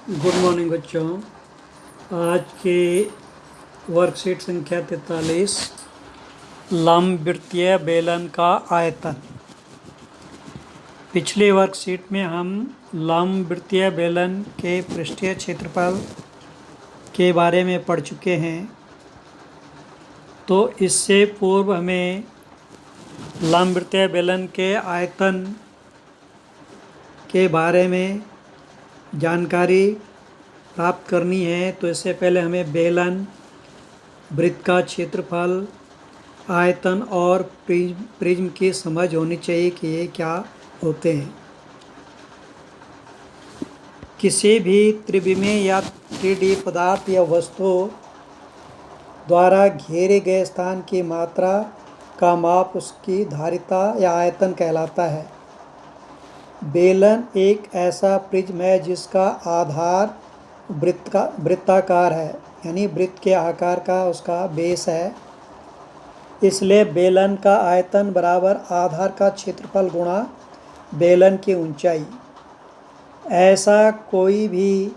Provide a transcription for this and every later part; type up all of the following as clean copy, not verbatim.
Good morning बच्चों। आज के वर्कशीट संख्या 43 लंबवृत्तीय बेलन का आयतन। पिछले वर्कशीट में हम लंबवृत्तीय बेलन के पृष्ठीय क्षेत्रफल के बारे में पढ़ चुके हैं। तो इससे पूर्व हमें लंबवृत्तीय बेलन के आयतन के बारे में जानकारी प्राप्त करनी है। तो इससे पहले हमें बेलन, वृत्त का क्षेत्रफल, आयतन और प्रिज्म की समझ होनी चाहिए कि ये क्या होते हैं। किसी भी त्रिविमीय या 3D पदार्थ या वस्तु द्वारा घेरे गए स्थान की मात्रा का माप उसकी धारिता या आयतन कहलाता है। बेलन एक ऐसा प्रिज्म है जिसका आधार वृत्ताकार है, यानी वृत्त के आकार का उसका बेस है। इसलिए बेलन का आयतन बराबर आधार का क्षेत्रफल गुणा बेलन की ऊंचाई। ऐसा कोई भी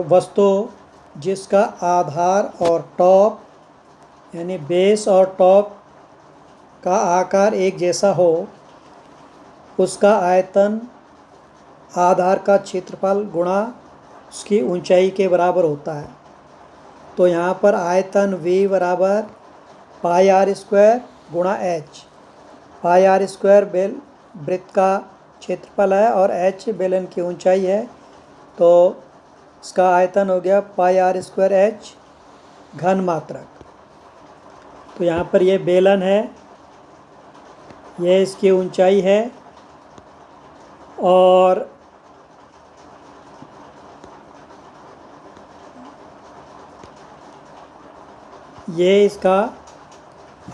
वस्तु जिसका आधार और टॉप यानी बेस और टॉप का आकार एक जैसा हो, उसका आयतन आधार का क्षेत्रफल गुणा उसकी ऊंचाई के बराबर होता है। तो यहाँ पर आयतन V बराबर पाई आर स्क्वायर गुणा H। पाई आर स्क्वायर वृत्त का क्षेत्रफल है और H बेलन की ऊंचाई है। तो इसका आयतन हो गया पाई आर स्क्वायर H घन मात्रक। तो यहाँ पर ये बेलन है, यह इसकी ऊंचाई है और ये इसका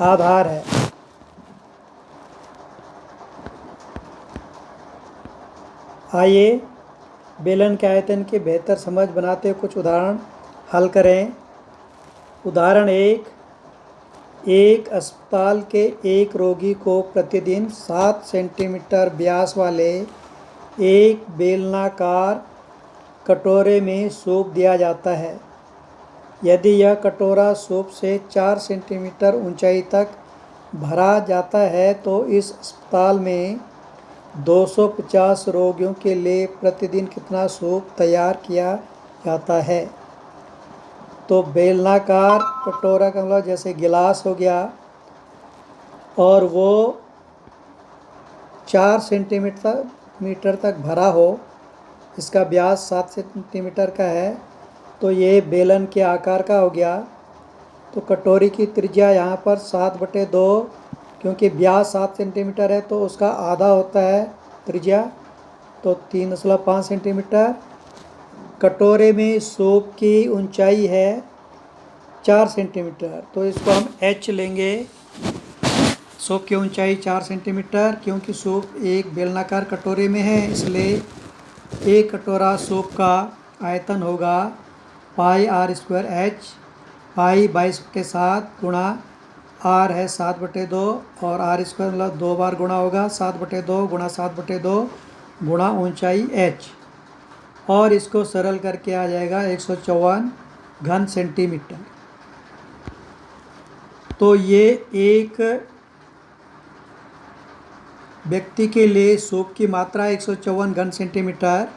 आधार है। आइए बेलन के आयतन की बेहतर समझ बनाते हुए कुछ उदाहरण हल करें। उदाहरण एक अस्पताल के एक रोगी को प्रतिदिन 7 सेंटीमीटर व्यास वाले एक बेलनाकार कटोरे में सूप दिया जाता है। यदि यह कटोरा सूप से 4 सेंटीमीटर ऊंचाई तक भरा जाता है तो इस अस्पताल में 250 रोगियों के लिए प्रतिदिन कितना सूप तैयार किया जाता है। तो बेलनाकार कटोरा का मतलब जैसे गिलास हो गया और वो 4 सेंटीमीटर तक भरा हो, इसका व्यास 7 सेंटीमीटर का है, तो ये बेलन के आकार का हो गया। तो कटोरी की त्रिज्या यहाँ पर 7/2, क्योंकि व्यास 7 सेंटीमीटर है तो उसका आधा होता है त्रिज्या, तो 3.5 सेंटीमीटर। कटोरे में सूप की ऊंचाई है 4 सेंटीमीटर, तो इसको हम H लेंगे। सूप की ऊंचाई 4 सेंटीमीटर, क्योंकि सूप एक बेलनाकार कटोरे में है, इसलिए एक कटोरा सूप का आयतन होगा पाई आर स्क्वायर H। पाई 22/7 गुणा R है 7/2 और R स्क्वायर मतलब 2 बार गुणा होगा 7/2 गुणा 7/2 गुणा ऊंचाई H, और इसको सरल करके आ जाएगा 154 घन सेंटीमीटर। तो ये एक व्यक्ति के लिए सूप की मात्रा 154 घन सेंटीमीटर।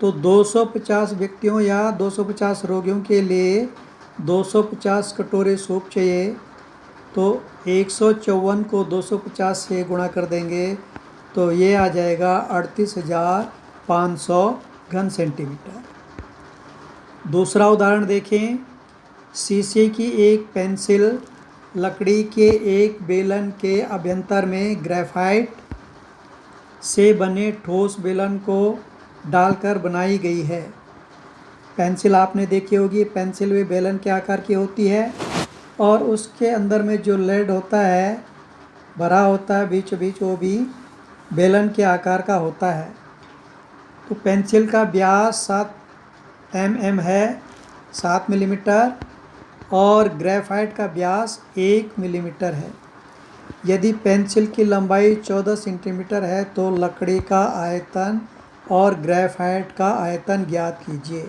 तो 250 व्यक्तियों या 250 रोगियों के लिए 250 कटोरे सूप चाहिए। तो 154 को 250 से गुणा कर देंगे तो ये आ जाएगा 38,500 घन सेंटीमीटर। दूसरा उदाहरण देखें। शीशे की एक पेंसिल लकड़ी के एक बेलन के अभ्यंतर में ग्रेफाइट से बने ठोस बेलन को डालकर बनाई गई है। पेंसिल आपने देखी होगी, पेंसिल भी बेलन के आकार की होती है और उसके अंदर में जो लेड होता है, भरा होता है बीच बीच, वो भी बेलन के आकार का होता है। तो पेंसिल का व्यास 7 mm है, 7 मिलीमीटर, और ग्रेफाइट का व्यास 1 मिलीमीटर है। यदि पेंसिल की लंबाई 14 सेंटीमीटर है तो लकड़ी का आयतन और ग्रेफाइट का आयतन ज्ञात कीजिए।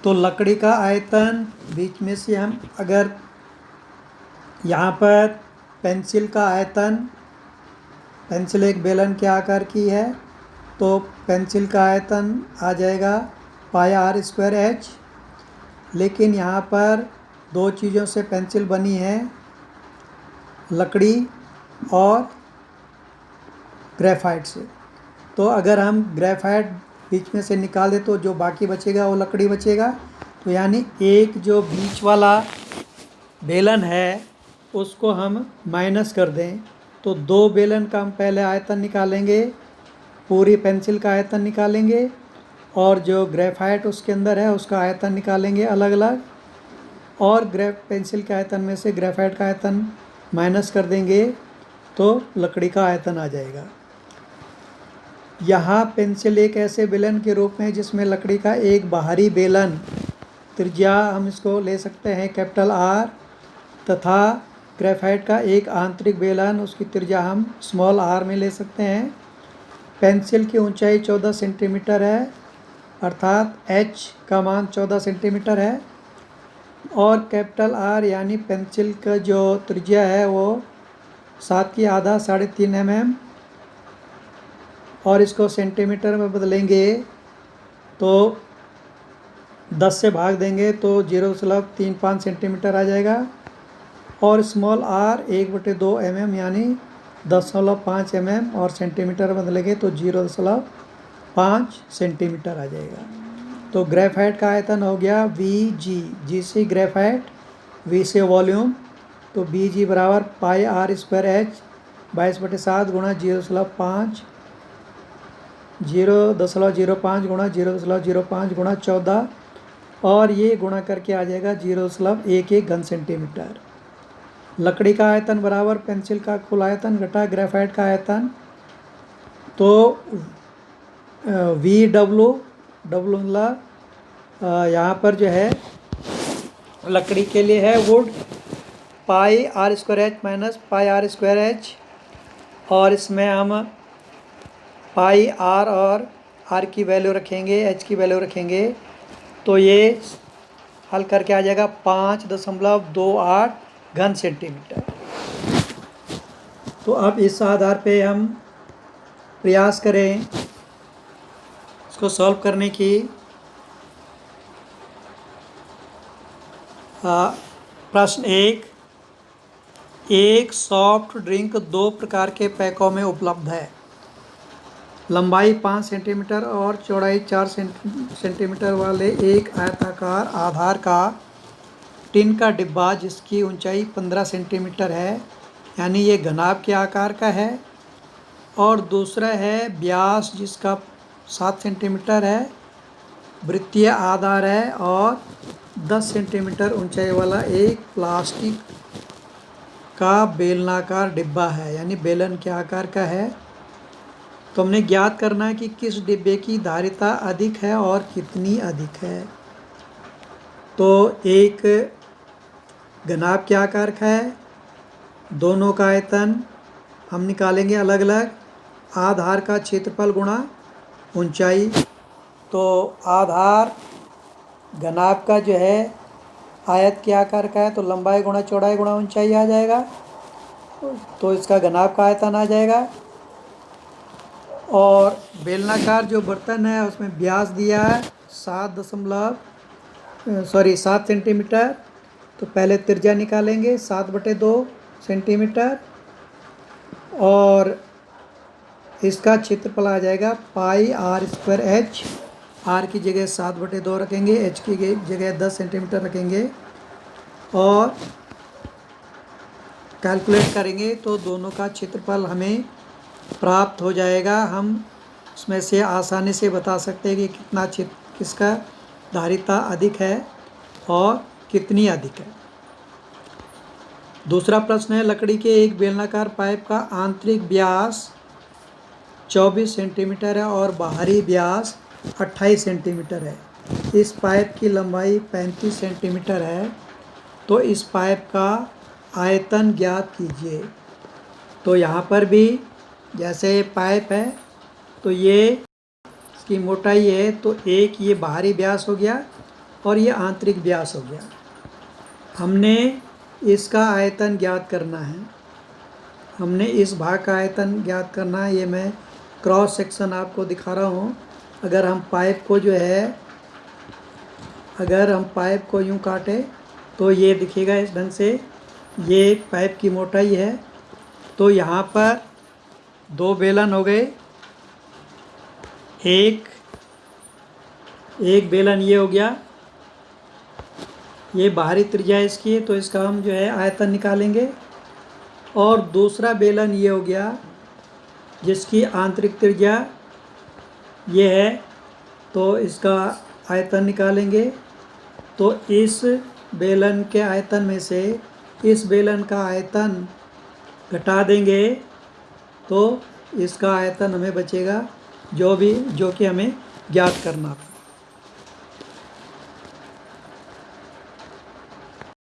तो लकड़ी का आयतन बीच में से हम अगर यहाँ पर पेंसिल का आयतन, पेंसिल एक बेलन के आकार की है, तो पेंसिल का आयतन आ जाएगा पाई आर स्क्वायर एच। लेकिन यहाँ पर दो चीज़ों से पेंसिल बनी है, लकड़ी और ग्रेफाइट से। तो अगर हम ग्रेफाइट बीच में से निकाल दें तो जो बाकी बचेगा वो लकड़ी बचेगा। तो यानी एक जो बीच वाला बेलन है उसको हम माइनस कर दें, तो दो बेलन का हम पहले आयतन निकालेंगे, पूरी पेंसिल का आयतन निकालेंगे, और जो ग्रेफाइट उसके अंदर है उसका आयतन निकालेंगे अलग अलग, और पेंसिल के आयतन में से ग्रेफाइट का आयतन माइनस कर देंगे तो लकड़ी का आयतन आ जाएगा। यहाँ पेंसिल एक ऐसे बेलन के रूप में जिसमें लकड़ी का एक बाहरी बेलन, त्रिज्या हम इसको ले सकते हैं कैपिटल आर, तथा ग्रेफाइट का एक आंतरिक बेलन, उसकी त्रिज्या हम स्मॉल आर में ले सकते हैं। पेंसिल की ऊंचाई 14 सेंटीमीटर है, अर्थात एच का मान 14 सेंटीमीटर है, और कैपिटल आर यानी पेंसिल का जो त्रिज्या है वो 7 की आधा 3.5 mm, और इसको सेंटीमीटर में बदलेंगे तो 10 से भाग देंगे तो 0.35 सेंटीमीटर आ जाएगा, और स्मॉल आर 1/2 mm यानी 10.5 mm, और सेंटीमीटर बदलेंगे तो 0.5 सेंटीमीटर आ जाएगा। तो ग्रेफाइट का आयतन हो गया जी से ग्रेफाइट, वी से वॉल्यूम, तो जी बराबर पाई आर स्क्वायर एच 22/7 गुणा 0.05 गुणा 0.05 गुणा 14, और ये गुणा करके आ जाएगा 0.11 घन सेंटीमीटर। लकड़ी का आयतन बराबर पेंसिल का कुल आयतन घटा ग्रेफाइट का आयतन, तो वी डब्लू मतलब यहाँ पर जो है लकड़ी के लिए है wood, pi r square h minus pi r square h, और इसमें हम पाई आर और आर की वैल्यू रखेंगे, एच की वैल्यू रखेंगे, तो ये हल करके आ जाएगा 5.28 घन सेंटीमीटर। तो अब इस आधार पे हम प्रयास करें इसको सॉल्व करने की। प्रश्न एक सॉफ्ट ड्रिंक 2 प्रकार के पैकों में उपलब्ध है। लंबाई 5 सेंटीमीटर और चौड़ाई 4 सेंटीमीटर वाले एक आयताकार आधार का टिन का डिब्बा जिसकी ऊंचाई 15 सेंटीमीटर है, यानी ये घनाभ के आकार का है, और दूसरा है व्यास जिसका 7 सेंटीमीटर है, वृत्तीय आधार है, और 10 सेंटीमीटर ऊंचाई वाला एक प्लास्टिक का बेलनाकार डिब्बा है, यानी बेलन के आकार का है। तो हमने ज्ञात करना है कि किस डिब्बे की धारिता अधिक है और कितनी अधिक है। तो एक घनाभ के आकार का है, दोनों का आयतन हम निकालेंगे अलग अलग, आधार का क्षेत्रफल गुणा ऊंचाई। तो आधार घनाभ का जो है आयत के आकार का है, तो लंबाई गुणा चौड़ाई गुणा ऊंचाई आ जाएगा, तो इसका घनाभ का आयतन आ जाएगा। और बेलनाकार जो बर्तन है उसमें व्यास दिया है 7 सेंटीमीटर, तो पहले त्रिज्या निकालेंगे 7/2 सेंटीमीटर, और इसका क्षेत्रफल आ जाएगा पाई आर स्क्वायर एच। आर की जगह 7/2 रखेंगे, एच की जगह 10 सेंटीमीटर रखेंगे, और कैलकुलेट करेंगे तो दोनों का क्षेत्रफल हमें प्राप्त हो जाएगा। हम उसमें से आसानी से बता सकते हैं कि किसका धारिता अधिक है और कितनी अधिक है। दूसरा प्रश्न है, लकड़ी के एक बेलनाकार पाइप का आंतरिक व्यास 24 सेंटीमीटर है और बाहरी व्यास 28 सेंटीमीटर है। इस पाइप की लंबाई 35 सेंटीमीटर है, तो इस पाइप का आयतन ज्ञात कीजिए। तो यहाँ पर भी जैसे पाइप है तो ये इसकी मोटाई है, तो एक ये बाहरी व्यास हो गया और ये आंतरिक व्यास हो गया। हमने इसका आयतन ज्ञात करना है, हमने इस भाग का आयतन ज्ञात करना है। ये मैं क्रॉस सेक्शन आपको दिखा रहा हूँ। अगर हम पाइप को जो है, अगर हम पाइप को यूँ काटें तो ये दिखेगा इस ढंग से। ये पाइप की मोटाई है। तो यहाँ पर 2 बेलन हो गए, एक बेलन ये हो गया, ये बाहरी त्रिज्या इसकी है, तो इसका हम जो है आयतन निकालेंगे। और दूसरा बेलन ये हो गया जिसकी आंतरिक त्रिज्या ये है, तो इसका आयतन निकालेंगे। तो इस बेलन के आयतन में से इस बेलन का आयतन घटा देंगे तो इसका आयतन हमें बचेगा, जो कि हमें ज्ञात करना था।